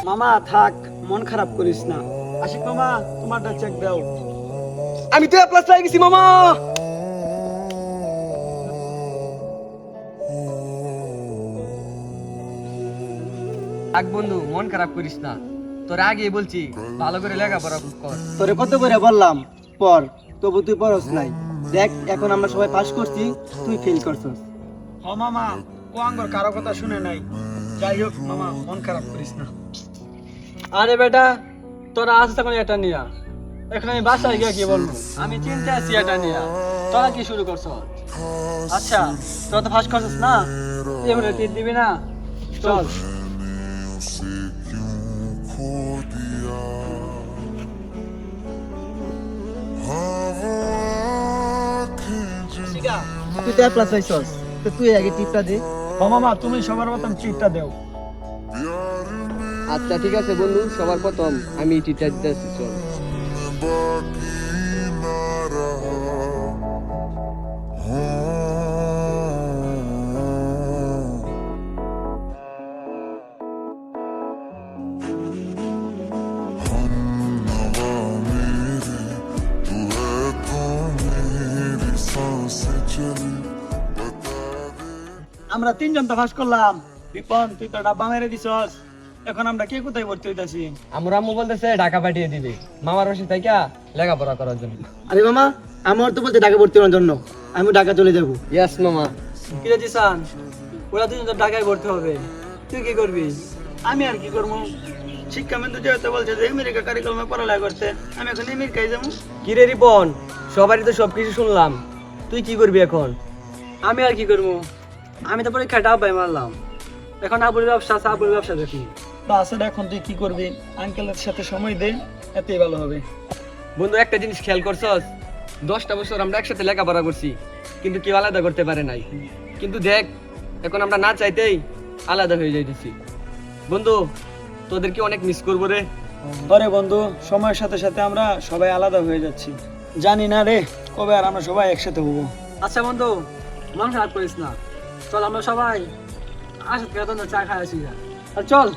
মামা থাক, মন খারাপ করিস না। আশিক মামা, তোমারটা চেক দাও। আমি তো প্লাস পেয়ে গেছি মামা। থাক বন্ধু, মন খারাপ করিস না। তোর আগে বলছি ভালো করে লেখাপড়া কর। তোরে কত করে বললাম পর, তবু তুই পড়স নাই। দেখ এখন আমরা সবাই পাস করছি, তুই ফেল করছস। হ মামা, ও আঙ্গর কারো কথা শুনে নাই। যাই হোক মামা, মন খারাপ করিস না। আরে বেটা, তোরা আসতে তখন এটা নিয়া, এখন আমি বাসায় গিয়ে কি বলবো? আমি চিন্তা আছি এটা নিয়া। তোরা কি শুরু করছ? আচ্ছা, তোরা তো ফার্স্ট করছিস না, এবারে তুই দিবি না? চল। তুই তো প্লাস পাইছস, তো তুই আগে টিপটা দে। ও মামা, তুমি সবার প্রথম টিপটা দাও। আচ্ছা ঠিক আছে বন্ধু, সবার প্রথম আমি টিটা দিতেছি। চল। আমরা তিনজন তো ফার্স্ট করলাম। বিপন, তুই তো ডাব্বা মেরে দিছস। এখন আমরা কে কোথায় ভর্তি হইতাছি? আমার আম্মু বলতেছে ঢাকা পাঠিয়ে দিবে মামার বাসা থেকে লেখাপড়া করার জন্য। আরে মামা, আমার তো বলতে ঢাকা ভর্তি হওয়ার জন্য। আমি ঢাকা চলে যাবো। ইয়াস মামা। কি রে জিসান, ওরা দুজন তো ঢাকায় ভর্তি হবে, তুই কি করবি? আমি আর কি করবো? শিক্ষামন্ত্রী যেহেতু বলছে যে আমেরিকা কারিকুলামে পড়ালেখা করতে, আমি এখন আমেরিকায় যাবো। কি রে রিপন, সবারই তো সবকিছু শুনলাম, তুই কি করবি এখন? আমি আর কি করবো? আমি তো পরীক্ষাটা আব্বাই মারলাম। এখন আবুর ব্যবসা আছে, আবুর ব্যবসা দেখি। তাছাড়া এখন তুই কি করবি? আঙ্কেলের সাথে সময় দে, এতেই ভালো হবে। বন্ধু একটা জিনিস খেয়াল করছস, 10টা বছর আমরা একসাথে লেখাপড়া করছি, কিন্তু কেউ আলাদা করতে পারে নাই। কিন্তু দেখ, এখন আমরা না চাইতেই আলাদা হয়ে যাইতেছি। বন্ধু, তোদেরকে অনেক মিস করবো রে। পরে বন্ধু, সময়ের সাথে সাথে আমরা সবাই আলাদা হয়ে যাচ্ছি। জানি না রে কবে আর আমরা সবাই একসাথে হবো। আচ্ছা বন্ধু, মন খারাপ করিস না। চল আমরা সবাই আসলে চা খাই আসি। আর চল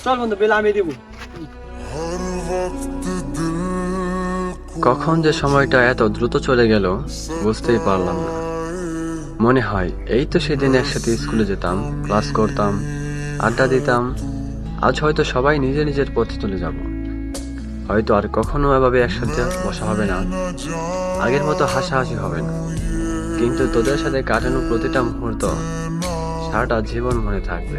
চল বন্ধু, বিল আমি দিব। কখন যে সময়টা এত দ্রুত চলে গেল বুঝতেই পারলাম না। মনে হয় এই তো সেদিন একসাথে স্কুলে যেতাম, ক্লাস করতাম, আড্ডা দিতাম। আজ হয়তো সবাই নিজের নিজের পথে চলে যাব। হয়তো আর কখনো এভাবে একসাথে বসা হবে না, আগের মতো হাসাহাসি হবে না, কিন্তু তোদের সাথে কাটানো প্রতিটা মুহূর্ত সারাটা জীবন মনে থাকবে।